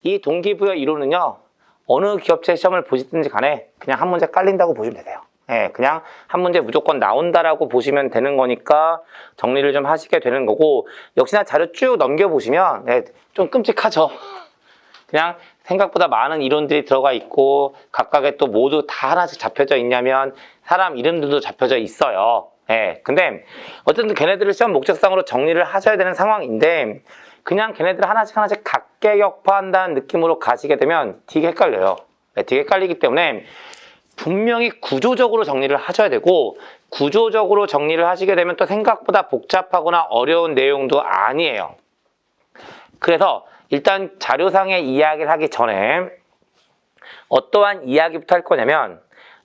이 동기부여 이론은요, 어느 기업체 시험을 보시든지 간에 그냥 한 문제 깔린다고 보시면 되세요. 예, 그냥 한 문제 무조건 나온다라고 보시면 되는 거니까 정리를 좀 하시게 되는 거고, 역시나 자료 쭉 넘겨보시면 좀 끔찍하죠. 그냥 생각보다 많은 이론들이 들어가 있고 각각의 또 모두 다 하나씩 잡혀져 있냐면 사람 이름들도 잡혀져 있어요. 예, 근데 어쨌든 걔네들을 시험 목적상으로 정리를 하셔야 되는 상황인데 그냥 걔네들 하나씩 각계격파한다는 느낌으로 가시게 되면 되게 헷갈려요. 네, 되게 헷갈리기 때문에 분명히 구조적으로 정리를 하셔야 되고, 구조적으로 정리를 하시게 되면 또 생각보다 복잡하거나 어려운 내용도 아니에요. 그래서 일단 자료상의 이야기를 하기 전에 어떠한 이야기부터 할 거냐면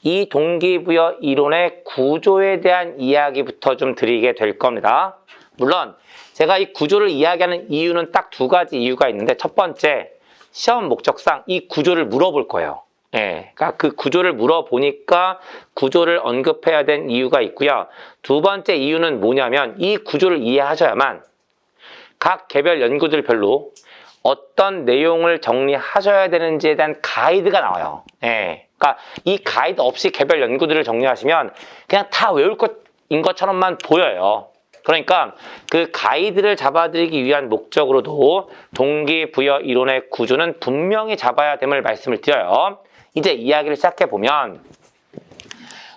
이 동기부여 이론의 구조에 대한 이야기부터 좀 드리게 될 겁니다. 물론 제가 이 구조를 이야기하는 이유는 딱 두 가지 이유가 있는데, 첫 번째, 시험 목적상 이 구조를 물어볼 거예요. 예, 그러니까 그 구조를 물어보니까 구조를 언급해야 된 이유가 있고요. 두 번째 이유는 뭐냐면 이 구조를 이해하셔야만 각 개별 연구들별로 어떤 내용을 정리하셔야 되는지에 대한 가이드가 나와요. 예, 그러니까 이 가이드 없이 개별 연구들을 정리하시면 그냥 다 외울 것인 것처럼만 보여요. 그러니까 그 가이드를 잡아드리기 위한 목적으로도 동기부여 이론의 구조는 분명히 잡아야 됨을 말씀을 드려요. 이제 이야기를 시작해보면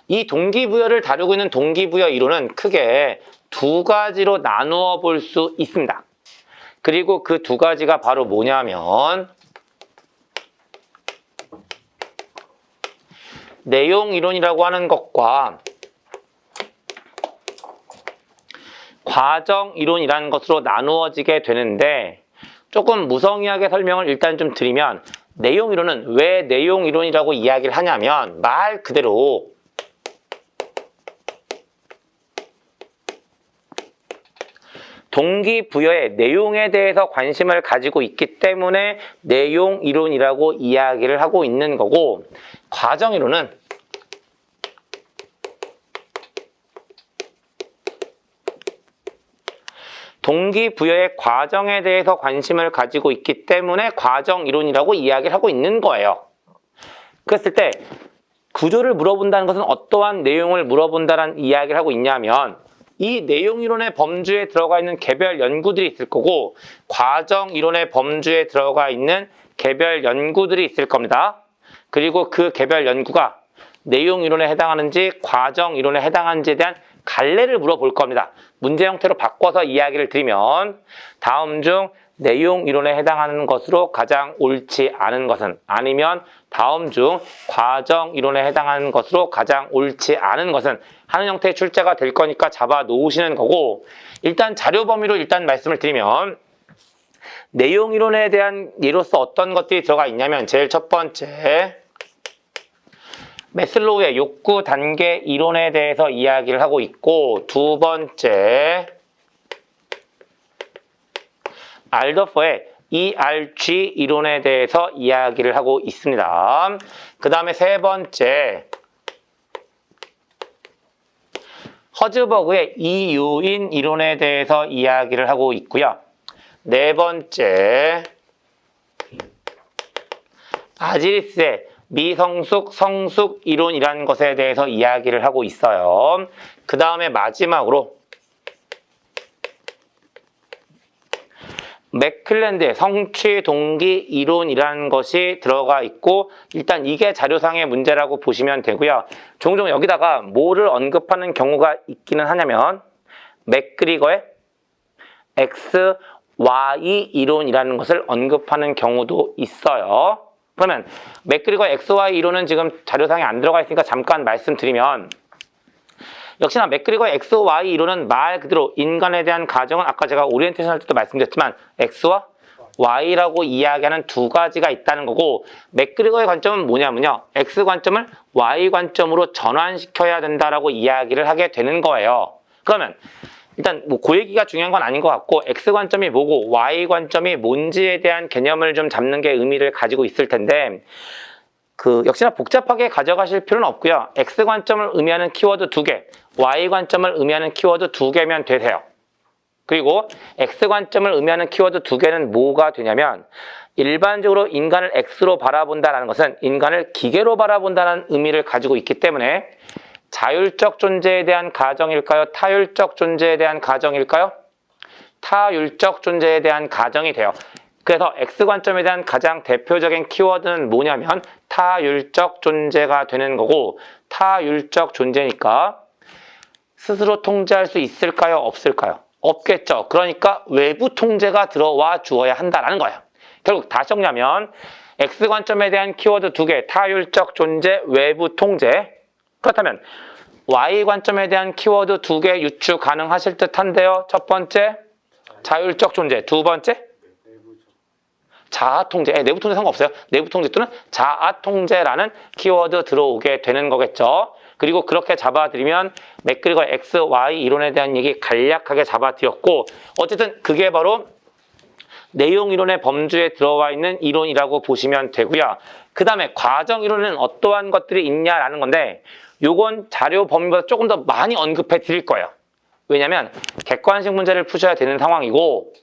이 동기부여를 다루고 있는 동기부여 이론은 크게 두 가지로 나누어 볼 수 있습니다. 그리고 그 두 가지가 바로 뭐냐면 내용 이론이라고 하는 것과 과정 이론이라는 것으로 나누어지게 되는데, 조금 무성의하게 설명을 일단 좀 드리면 내용 이론은 왜 내용 이론이라고 이야기를 하냐면 말 그대로 동기부여의 내용에 대해서 관심을 가지고 있기 때문에 내용 이론이라고 이야기를 하고 있는 거고, 과정 이론은 동기부여의 과정에 대해서 관심을 가지고 있기 때문에 과정 이론이라고 이야기를 하고 있는 거예요. 그랬을 때 구조를 물어본다는 것은 어떠한 내용을 물어본다는 이야기를 하고 있냐면 이 내용 이론의 범주에 들어가 있는 개별 연구들이 있을 거고, 과정 이론의 범주에 들어가 있는 개별 연구들이 있을 겁니다. 그리고 그 개별 연구가 내용 이론에 해당하는지 과정 이론에 해당하는지에 대한 갈래를 물어볼 겁니다. 문제 형태로 바꿔서 이야기를 드리면 다음 중 내용 이론에 해당하는 것으로 가장 옳지 않은 것은, 아니면 다음 중 과정 이론에 해당하는 것으로 가장 옳지 않은 것은 하는 형태의 출제가 될 거니까 잡아 놓으시는 거고, 일단 자료 범위로 일단 말씀을 드리면 내용 이론에 대한 예로서 어떤 것들이 들어가 있냐면 제일 첫 번째, 매슬로우의 욕구 단계 이론에 대해서 이야기를 하고 있고, 두 번째, 알더퍼의 ERG 이론에 대해서 이야기를 하고 있습니다. 그 다음에 세 번째, 허즈버그의 이유인 이론에 대해서 이야기를 하고 있고요. 네 번째, 아지리스의 미성숙, 성숙 이론이라는 것에 대해서 이야기를 하고 있어요. 그 다음에 마지막으로 맥클랜드의 성취 동기 이론이라는 것이 들어가 있고, 일단 이게 자료상의 문제라고 보시면 되고요. 종종 여기다가 뭐를 언급하는 경우가 있기는 하냐면 맥그리거의 X, Y 이론이라는 것을 언급하는 경우도 있어요. 그러면 맥그리거 XY 이론은 지금 자료상에 안 들어가 있으니까 잠깐 말씀드리면, 역시나 맥그리거 XY 이론은 말 그대로 인간에 대한 가정은 아까 제가 오리엔테이션 할 때도 말씀드렸지만 X와 Y라고 이야기하는 두 가지가 있다는 거고, 맥그리거의 관점은 뭐냐면요, X 관점을 Y 관점으로 전환시켜야 된다라고 이야기를 하게 되는 거예요. 그러면 일단 뭐 그 얘기가 중요한 건 아닌 것 같고, X 관점이 뭐고 Y 관점이 뭔지에 대한 개념을 좀 잡는 게 의미를 가지고 있을 텐데, 역시나 복잡하게 가져가실 필요는 없고요. X 관점을 의미하는 키워드 2개, Y 관점을 의미하는 키워드 2개면 되세요. 그리고 X 관점을 의미하는 키워드 2개는 뭐가 되냐면 일반적으로 인간을 X로 바라본다는 것은 인간을 기계로 바라본다는 의미를 가지고 있기 때문에 자율적 존재에 대한 가정일까요? 타율적 존재에 대한 가정일까요? 타율적 존재에 대한 가정이 돼요. 그래서 X 관점에 대한 가장 대표적인 키워드는 뭐냐면 타율적 존재가 되는 거고, 타율적 존재니까 스스로 통제할 수 있을까요? 없을까요? 없겠죠. 그러니까 외부 통제가 들어와 주어야 한다는 거예요. 결국 다시 정리하면 X 관점에 대한 키워드 2개, 타율적 존재, 외부 통제. 그렇다면 Y 관점에 대한 키워드 2개 유추 가능하실 듯한데요. 첫 번째, 자율적 존재. 두 번째, 자아 통제. 내부 통제 상관없어요. 내부 통제 또는 자아 통제라는 키워드 들어오게 되는 거겠죠. 그리고 그렇게 잡아드리면 맥그리거 X, Y 이론에 대한 얘기 간략하게 잡아드렸고, 어쨌든 그게 바로 내용 이론의 범주에 들어와 있는 이론이라고 보시면 되고요. 그 다음에 과정 이론에는 어떠한 것들이 있냐라는 건데, 요건 자료 범위보다 조금 더 많이 언급해 드릴 거예요. 왜냐면 객관식 문제를 푸셔야 되는 상황이고,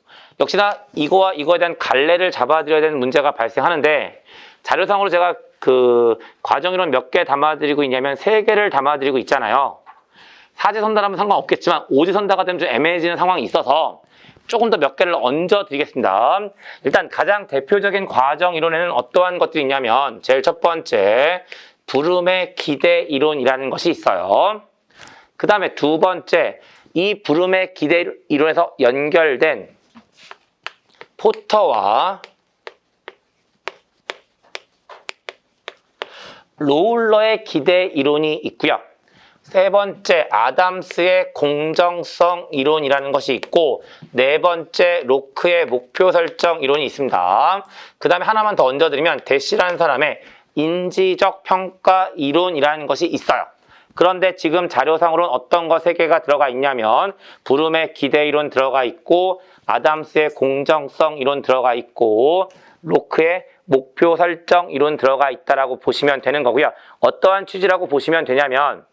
역시나 이거와 이거에 대한 갈래를 잡아드려야 되는 문제가 발생하는데, 자료상으로 제가 그 과정 이론 몇 개 담아드리고 있냐면 3개를 담아드리고 있잖아요. 사지선다라면 상관없겠지만 오지선다가 되면 좀 애매해지는 상황이 있어서 조금 더 몇 개를 얹어 드리겠습니다. 일단 가장 대표적인 과정 이론에는 어떠한 것들이 있냐면, 제일 첫 번째 부름의 기대 이론이라는 것이 있어요. 그 다음에 두 번째, 이 부름의 기대 이론에서 연결된 포터와 로울러의 기대 이론이 있고요. 세 번째, 아담스의 공정성 이론이라는 것이 있고, 네 번째, 로크의 목표 설정 이론이 있습니다. 그 다음에 하나만 더 얹어드리면 대시라는 사람의 인지적 평가 이론이라는 것이 있어요. 그런데 지금 자료상으로는 어떤 거 3개가 들어가 있냐면 부름의 기대 이론 들어가 있고, 아담스의 공정성 이론 들어가 있고, 로크의 목표 설정 이론 들어가 있다라고 보시면 되는 거고요. 어떠한 취지라고 보시면 되냐면,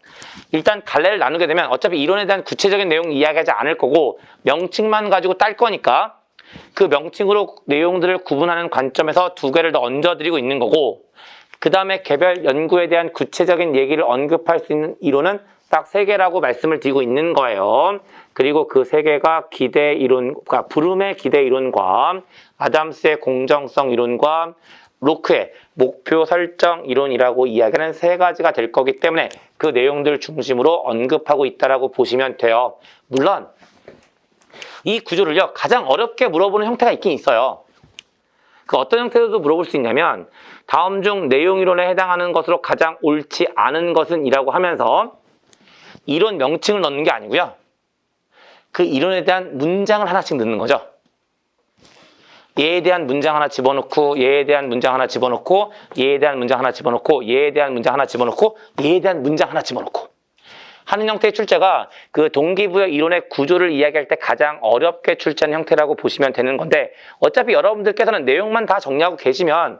일단 갈래를 나누게 되면 어차피 이론에 대한 구체적인 내용 이야기하지 않을 거고 명칭만 가지고 딸 거니까 그 명칭으로 내용들을 구분하는 관점에서 2개를 더 얹어드리고 있는 거고, 그 다음에 개별 연구에 대한 구체적인 얘기를 언급할 수 있는 이론은 딱 3개라고 말씀을 드리고 있는 거예요. 그리고 그 3개가 기대 이론과 부름의 기대 이론과 아담스의 공정성 이론과 로크의 목표 설정 이론이라고 이야기하는 3가지가 될 거기 때문에 그 내용들 중심으로 언급하고 있다라고 보시면 돼요. 물론 이 구조를요 가장 어렵게 물어보는 형태가 있긴 있어요. 그 어떤 형태로도 물어볼 수 있냐면, 다음 중 내용 이론에 해당하는 것으로 가장 옳지 않은 것은 이라고 하면서 이론 명칭을 넣는 게 아니고요, 그 이론에 대한 문장을 하나씩 넣는 거죠. 얘에 대한 문장 하나 집어넣고, 얘에 대한 문장 하나 집어넣고, 얘에 대한 문장 하나 집어넣고, 얘에 대한 문장 하나 집어넣고, 얘에 대한 문장 하나 집어넣고 하는 형태의 출제가 그 동기부여 이론의 구조를 이야기할 때 가장 어렵게 출제하는 형태라고 보시면 되는 건데, 어차피 여러분들께서는 내용만 다 정리하고 계시면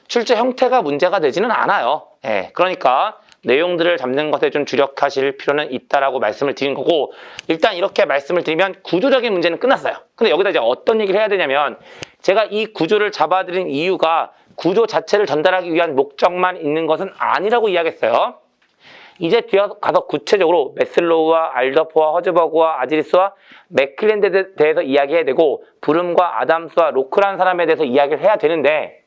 출제 형태가 문제가 되지는 않아요. 그러니까 내용들을 잡는 것에 좀 주력하실 필요는 있다라고 말씀을 드린 거고, 일단 이렇게 말씀을 드리면 구조적인 문제는 끝났어요. 근데 여기다 이제 어떤 얘기를 해야 되냐면, 제가 이 구조를 잡아드린 이유가 구조 자체를 전달하기 위한 목적만 있는 것은 아니라고 이야기했어요. 이제 뒤에 가서 구체적으로 메슬로우와 알더포와 허즈버그와 아지리스와 맥클랜드에 대해서 이야기해야 되고, 브룸과 아담스와 로크라는 사람에 대해서 이야기를 해야 되는데,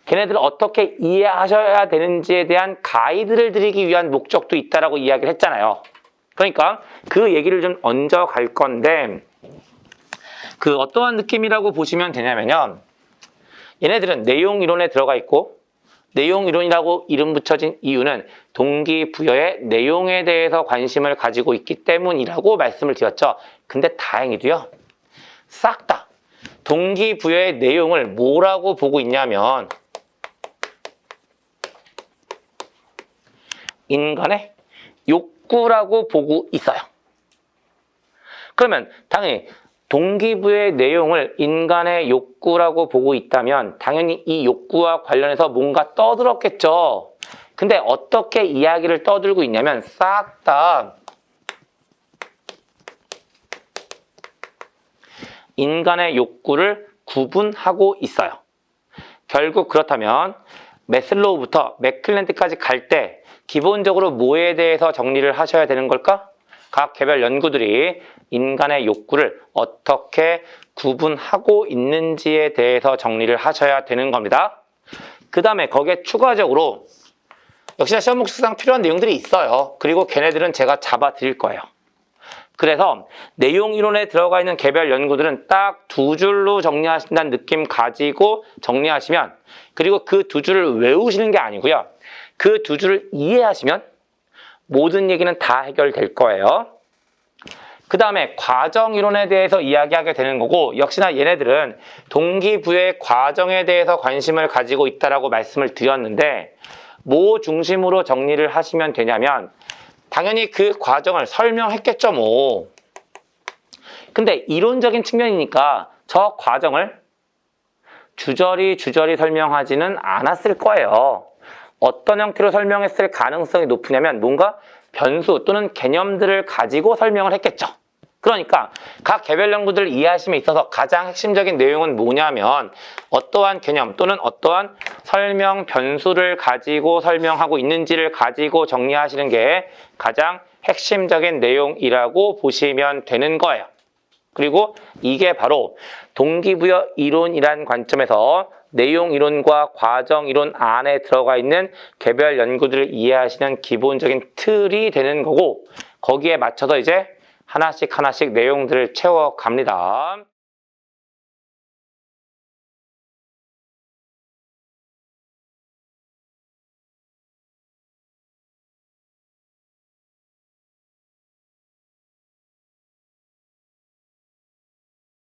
걔네들을 어떻게 이해하셔야 되는지에 대한 가이드를 드리기 위한 목적도 있다라고 이야기를 했잖아요. 그러니까 그 얘기를 좀 얹어 갈 건데, 그 어떠한 느낌이라고 보시면 되냐면요, 얘네들은 내용 이론에 들어가 있고, 내용 이론이라고 이름 붙여진 이유는 동기부여의 내용에 대해서 관심을 가지고 있기 때문이라고 말씀을 드렸죠. 근데 다행히도요, 싹 다 동기부여의 내용을 뭐라고 보고 있냐면 인간의 욕구라고 보고 있어요. 그러면 당연히 동기부여의 내용을 인간의 욕구라고 보고 있다면 당연히 이 욕구와 관련해서 뭔가 떠들었겠죠. 근데 어떻게 이야기를 떠들고 있냐면 싹 다 인간의 욕구를 구분하고 있어요. 결국 그렇다면 매슬로우부터 맥클랜드까지 갈 때 기본적으로 뭐에 대해서 정리를 하셔야 되는 걸까? 각 개별 연구들이 인간의 욕구를 어떻게 구분하고 있는지에 대해서 정리를 하셔야 되는 겁니다. 그 다음에 거기에 추가적으로 역시나 시험 목적상 필요한 내용들이 있어요. 그리고 걔네들은 제가 잡아 드릴 거예요. 그래서 내용 이론에 들어가 있는 개별 연구들은 딱 두 줄로 정리하신다는 느낌 가지고 정리하시면, 그리고 그 두 줄을 외우시는 게 아니고요. 그 두 줄을 이해하시면 모든 얘기는 다 해결될 거예요. 그 다음에 과정 이론에 대해서 이야기하게 되는 거고, 역시나 얘네들은 동기부여 과정에 대해서 관심을 가지고 있다라고 말씀을 드렸는데, 뭐 중심으로 정리를 하시면 되냐면 당연히 그 과정을 설명했겠죠 뭐. 근데 이론적인 측면이니까 저 과정을 주저리 설명하지는 않았을 거예요. 어떤 형태로 설명했을 가능성이 높으냐면 뭔가 변수 또는 개념들을 가지고 설명을 했겠죠. 그러니까 각 개별 연구들을 이해하심에 있어서 가장 핵심적인 내용은 뭐냐면 어떠한 개념 또는 어떠한 설명 변수를 가지고 설명하고 있는지를 가지고 정리하시는 게 가장 핵심적인 내용이라고 보시면 되는 거예요. 그리고 이게 바로 동기부여 이론이란 관점에서 내용 이론과 과정 이론 안에 들어가 있는 개별 연구들을 이해하시는 기본적인 틀이 되는 거고, 거기에 맞춰서 이제 하나씩 내용들을 채워갑니다.